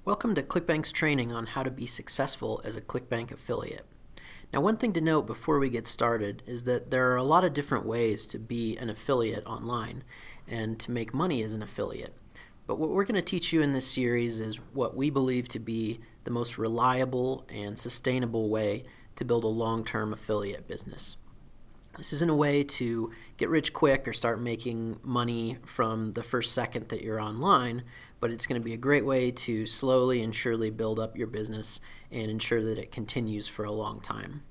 Welcome to ClickBank's training on how to be successful as a ClickBank affiliate. Now, one thing to note before we get started is that there are a lot of different ways to be an affiliate online and to make money as an affiliate. But what we're going to teach you in this series is what we believe to be the most reliable and sustainable way to build a long-term affiliate business. This isn't a way to get rich quick or start making money from the first second that you're online, but it's going to be a great way to slowly and surely build up your business and ensure that it continues for a long time.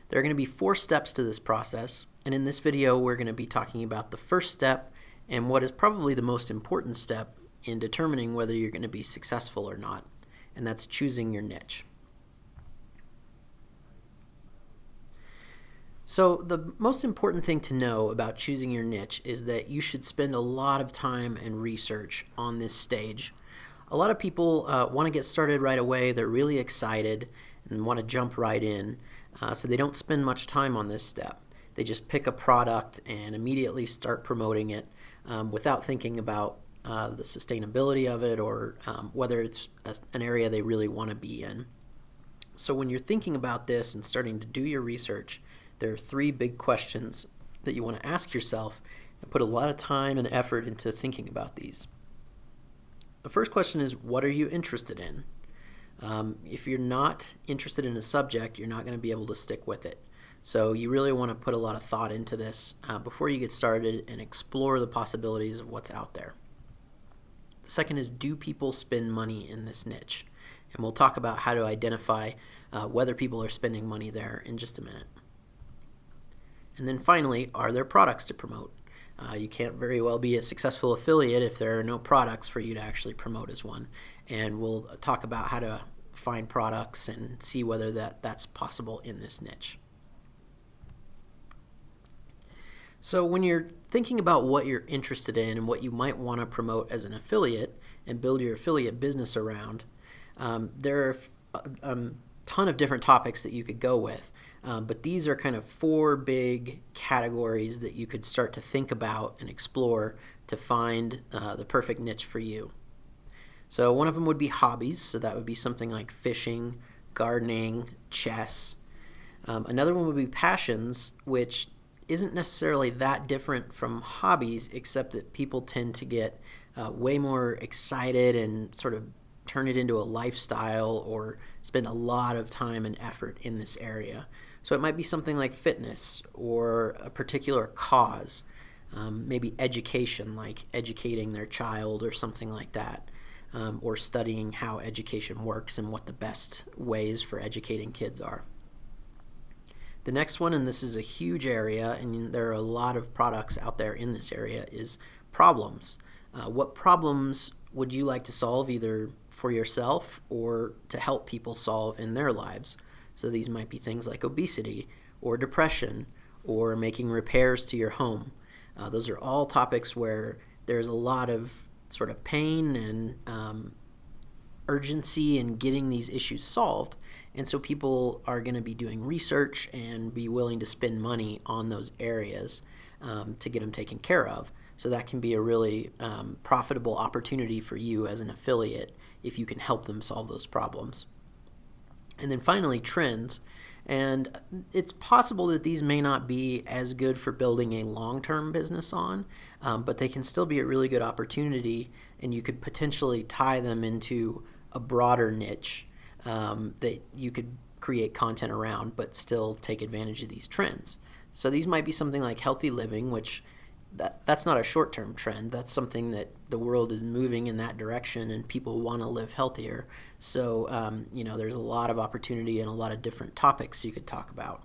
There are going to be 4 steps to this process, and in this video we're going to be talking about the first step and what is probably the most important step in determining whether you're going to be successful or not, and that's choosing your niche. So the most important thing to know about choosing your niche is that you should spend a lot of time and research on this stage. A lot of people want to get started right away. They're really excited and want to jump right in, so they don't spend much time on this step. They just pick a product and immediately start promoting it without thinking about the sustainability of it or whether it's an area they really want to be in. So when you're thinking about this and starting to do your research, there are 3 big questions that you want to ask yourself and put a lot of time and effort into thinking about these. The first question is, what are you interested in? If you're not interested in a subject, you're not going to be able to stick with it. So you really want to put a lot of thought into this before you get started and explore the possibilities of what's out there. The second is, do people spend money in this niche? And we'll talk about how to identify whether people are spending money there in just a minute. And then finally, are there products to promote? You can't very well be a successful affiliate if there are no products for you to actually promote as one. And we'll talk about how to find products and see whether that's possible in this niche. So when you're thinking about what you're interested in and what you might want to promote as an affiliate and build your affiliate business around, there are a ton of different topics that you could go with. But these are kind of 4 big categories that you could start to think about and explore to find the perfect niche for you. So one of them would be hobbies, so that would be something like fishing, gardening, chess. Another one would be passions, which isn't necessarily that different from hobbies, except that people tend to get way more excited and sort of turn it into a lifestyle or spend a lot of time and effort in this area. So it might be something like fitness or a particular cause, maybe education, like educating their child or something like that, or studying how education works and what the best ways for educating kids are. The next one, and this is a huge area, and there are a lot of products out there in this area, is problems. What problems would you like to solve either for yourself or to help people solve in their lives? So these might be things like obesity or depression or making repairs to your home. Those are all topics where there's a lot of sort of pain and urgency in getting these issues solved. And so people are going to be doing research and be willing to spend money on those areas to get them taken care of. So that can be a really profitable opportunity for you as an affiliate if you can help them solve those problems. And then finally, trends. And it's possible that these may not be as good for building a long-term business on, but they can still be a really good opportunity, and you could potentially tie them into a broader niche that you could create content around but still take advantage of these trends. So these might be something like healthy living, which that's not a short-term trend. That's something that the world is moving in that direction and people want to live healthier. So, there's a lot of opportunity and a lot of different topics you could talk about.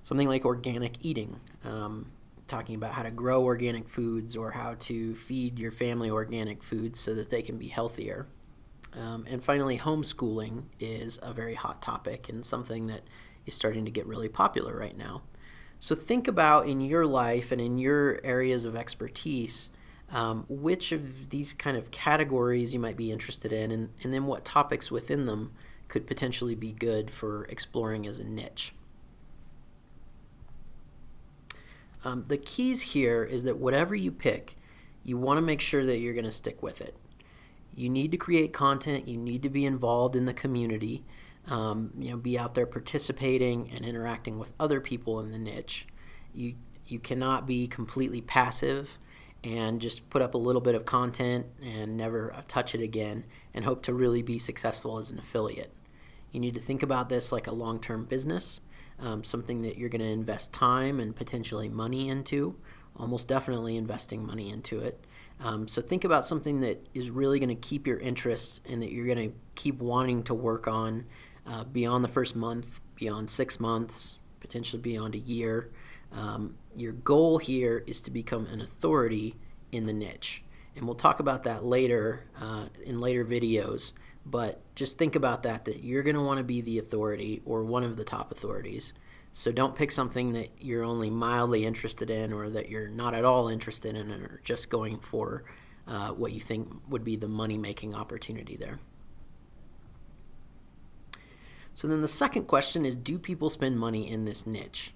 Something like organic eating, talking about how to grow organic foods or how to feed your family organic foods so that they can be healthier. And finally, homeschooling is a very hot topic and something that is starting to get really popular right now. So think about in your life and in your areas of expertise, which of these kind of categories you might be interested in, and then what topics within them could potentially be good for exploring as a niche. The keys here is that whatever you pick, you want to make sure that you're going to stick with it. You need to create content. You need to be involved in the community. Be out there participating and interacting with other people in the niche. You cannot be completely passive and just put up a little bit of content and never touch it again and hope to really be successful as an affiliate. You need to think about this like a long-term business, something that you're going to invest time and potentially money into, almost definitely investing money into it. So think about something that is really going to keep your interest and that you're going to keep wanting to work on beyond the first month, beyond 6 months, potentially beyond a year. Your goal here is to become an authority in the niche. And we'll talk about that later in later videos. But just think about that you're going to want to be the authority or one of the top authorities. So don't pick something that you're only mildly interested in or that you're not at all interested in and are just going for what you think would be the money-making opportunity there. So then the second question is, do people spend money in this niche?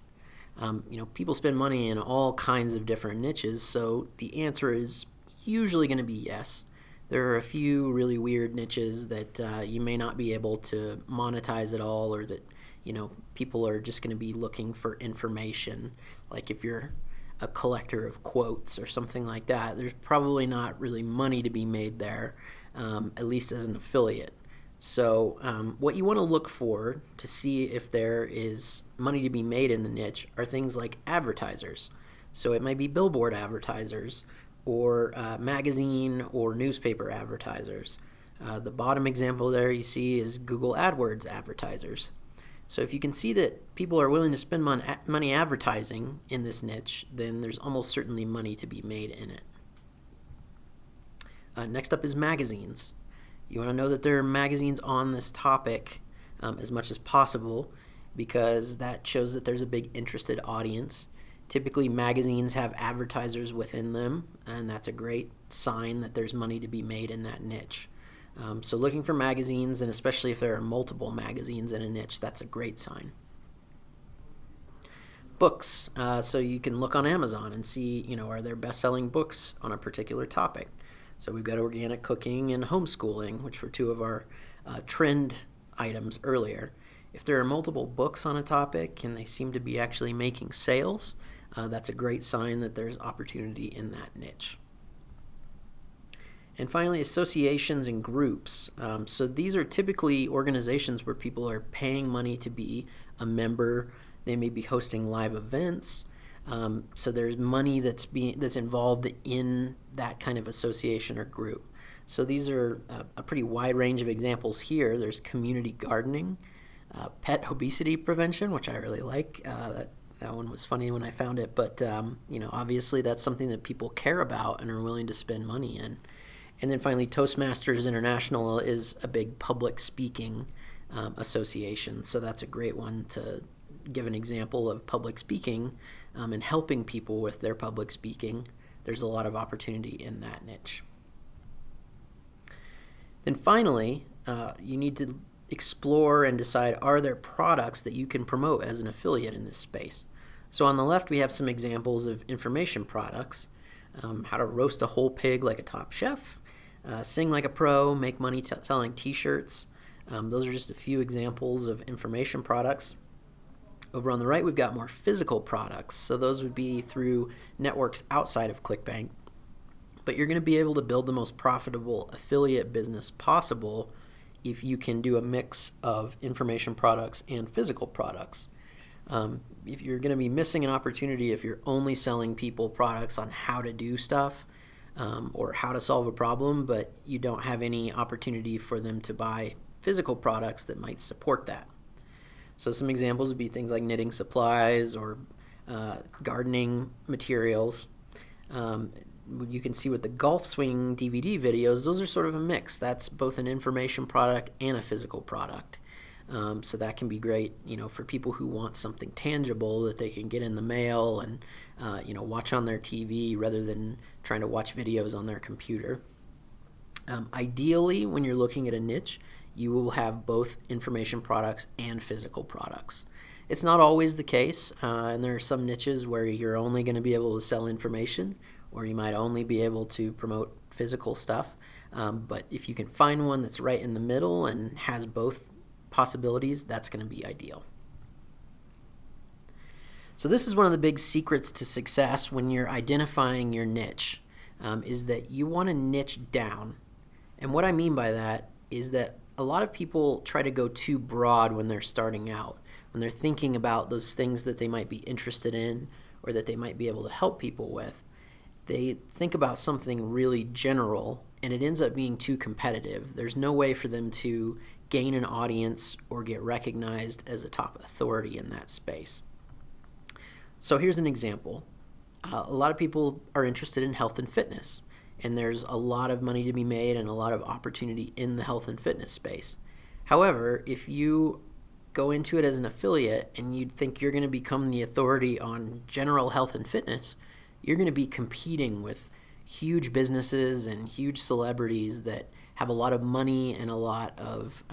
People spend money in all kinds of different niches, so the answer is usually going to be yes. There are a few really weird niches that you may not be able to monetize at all, or that people are just going to be looking for information. Like if you're a collector of quotes or something like that, there's probably not really money to be made there, at least as an affiliate. So what you want to look for to see if there is money to be made in the niche are things like advertisers. So it might be billboard advertisers or magazine or newspaper advertisers. The bottom example there you see is Google AdWords advertisers. So if you can see that people are willing to spend money advertising in this niche, then there's almost certainly money to be made in it. Next up is magazines. You want to know that there are magazines on this topic as much as possible, because that shows that there's a big interested audience. Typically magazines have advertisers within them, and that's a great sign that there's money to be made in that niche. So looking for magazines, and especially if there are multiple magazines in a niche, that's a great sign. Books. So you can look on Amazon and see, are there best-selling books on a particular topic. So we've got organic cooking and homeschooling, which were two of our trend items earlier. If there are multiple books on a topic and they seem to be actually making sales, that's a great sign that there's opportunity in that niche. And finally, associations and groups. So these are typically organizations where people are paying money to be a member. They may be hosting live events. So there's money that's involved in that kind of association or group. So these are a pretty wide range of examples here. There's community gardening, pet obesity prevention, which I really like. That one was funny when I found it, but obviously that's something that people care about and are willing to spend money in. And then finally, Toastmasters International is a big public speaking association, so that's a great one to give an example of public speaking and helping people with their public speaking. There's a lot of opportunity in that niche. Then finally, you need to explore and decide, are there products that you can promote as an affiliate in this space? So on the left, we have some examples of information products. How to roast a whole pig like a top chef, sing like a pro, make money selling t-shirts. Those are just a few examples of information products. Over on the right, we've got more physical products. So those would be through networks outside of ClickBank. But you're going to be able to build the most profitable affiliate business possible if you can do a mix of information products and physical products. If you're going to be missing an opportunity if you're only selling people products on how to do stuff or how to solve a problem, but you don't have any opportunity for them to buy physical products that might support that. So some examples would be things like knitting supplies or gardening materials. You can see with the golf swing DVD videos, those are sort of a mix. That's both an information product and a physical product. So that can be great, for people who want something tangible that they can get in the mail and, watch on their TV rather than trying to watch videos on their computer. Ideally, when you're looking at a niche, you will have both information products and physical products. It's not always the case, and there are some niches where you're only going to be able to sell information, or you might only be able to promote physical stuff. But if you can find one that's right in the middle and has both possibilities, that's going to be ideal. So this is one of the big secrets to success when you're identifying your niche, is that you want to niche down. And what I mean by that is that a lot of people try to go too broad when they're starting out, when they're thinking about those things that they might be interested in or that they might be able to help people with. They think about something really general, and it ends up being too competitive. There's no way for them to gain an audience or get recognized as a top authority in that space. So here's an example. A lot of people are interested in health and fitness, and there's a lot of money to be made and a lot of opportunity in the health and fitness space. However, if you go into it as an affiliate and you think you're going to become the authority on general health and fitness, you're going to be competing with huge businesses and huge celebrities that have a lot of money and a lot of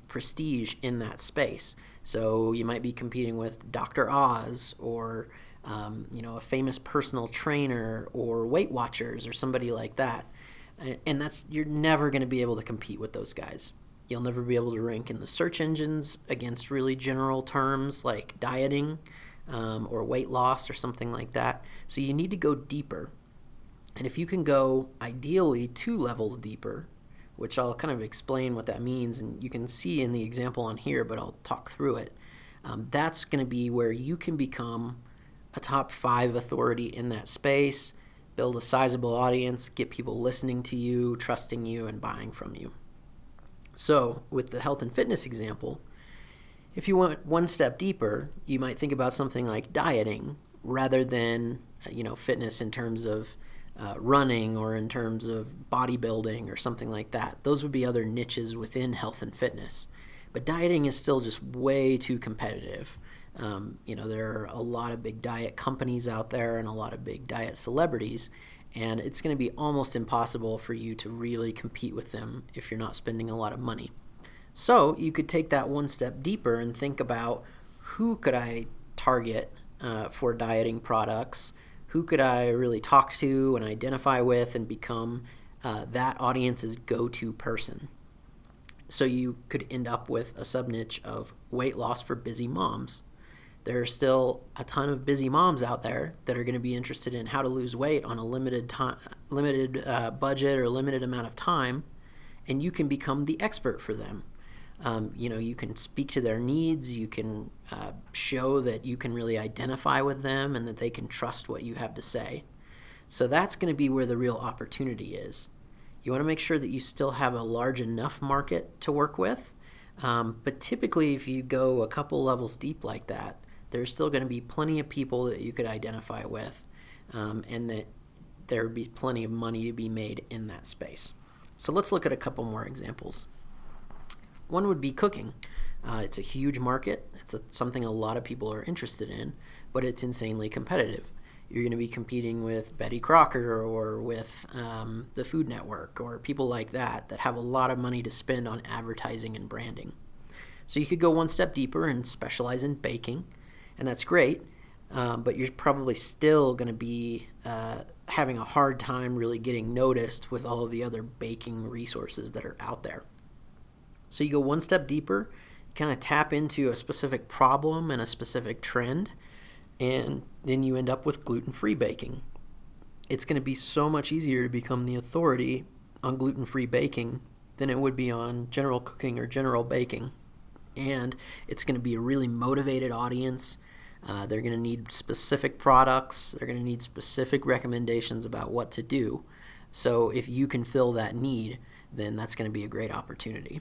prestige in that space. So you might be competing with Dr. Oz or a famous personal trainer or Weight Watchers or somebody like that. And you're never going to be able to compete with those guys. You'll never be able to rank in the search engines against really general terms like dieting or weight loss or something like that. So you need to go deeper. And if you can go ideally 2 levels deeper, which I'll kind of explain what that means, and you can see in the example on here, but I'll talk through it. That's going to be where you can become a top 5 authority in that space, build a sizable audience, get people listening to you, trusting you, and buying from you. So with the health and fitness example, if you went one step deeper, you might think about something like dieting rather than fitness in terms of running or in terms of bodybuilding or something like that. Those would be other niches within health and fitness. But dieting is still just way too competitive. There are a lot of big diet companies out there and a lot of big diet celebrities, and it's going to be almost impossible for you to really compete with them if you're not spending a lot of money. So you could take that one step deeper and think about, who could I target for dieting products? Who could I really talk to and identify with and become that audience's go-to person? So you could end up with a sub-niche of weight loss for busy moms. There are still a ton of busy moms out there that are going to be interested in how to lose weight on a limited budget or limited amount of time, and you can become the expert for them. You can speak to their needs, you can show that you can really identify with them and that they can trust what you have to say. So that's going to be where the real opportunity is. You want to make sure that you still have a large enough market to work with, but typically if you go a couple levels deep like that, there's still going to be plenty of people that you could identify with, and that there would be plenty of money to be made in that space. So let's look at a couple more examples. One would be cooking. It's a huge market. It's something a lot of people are interested in, but it's insanely competitive. You're going to be competing with Betty Crocker or with the Food Network or people like that have a lot of money to spend on advertising and branding. So you could go one step deeper and specialize in baking, and that's great, but you're probably still going to be having a hard time really getting noticed with all of the other baking resources that are out there. So you go one step deeper, you kind of tap into a specific problem and a specific trend, and then you end up with gluten-free baking. It's going to be so much easier to become the authority on gluten-free baking than it would be on general cooking or general baking. And it's going to be a really motivated audience. They're going to need specific products. They're going to need specific recommendations about what to do. So if you can fill that need, then that's going to be a great opportunity.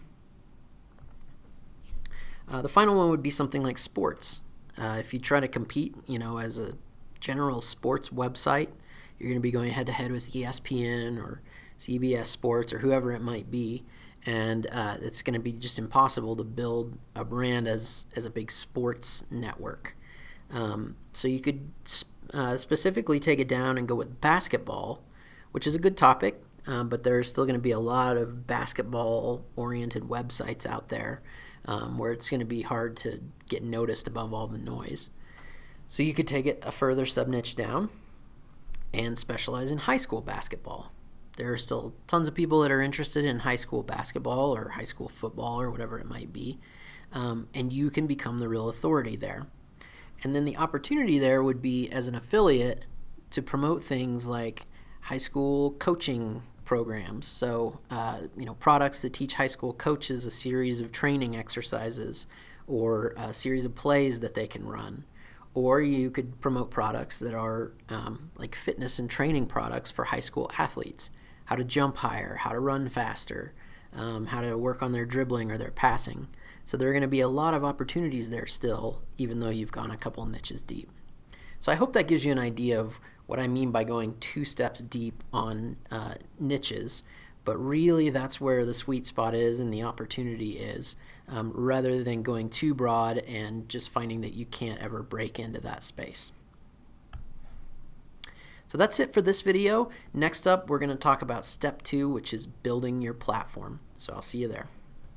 The final one would be something like sports. If you try to compete, as a general sports website, you're going to be going head-to-head with ESPN or CBS Sports or whoever it might be, and it's going to be just impossible to build a brand as a big sports network. So you could specifically take it down and go with basketball, which is a good topic, but there's still going to be a lot of basketball-oriented websites out there where it's going to be hard to get noticed above all the noise. So you could take it a further sub-niche down and specialize in high school basketball. There are still tons of people that are interested in high school basketball or high school football or whatever it might be, and you can become the real authority there. And then the opportunity there would be, as an affiliate, to promote things like high school coaching programs. So, products that teach high school coaches a series of training exercises or a series of plays that they can run. Or you could promote products that are like fitness and training products for high school athletes. How to jump higher, how to run faster, how to work on their dribbling or their passing. So there are going to be a lot of opportunities there still, even though you've gone a couple niches deep. So I hope that gives you an idea of what I mean by going 2 steps deep on niches. But really, that's where the sweet spot is and the opportunity is, rather than going too broad and just finding that you can't ever break into that space. So that's it for this video. Next up, we're going to talk about step 2, which is building your platform. So I'll see you there.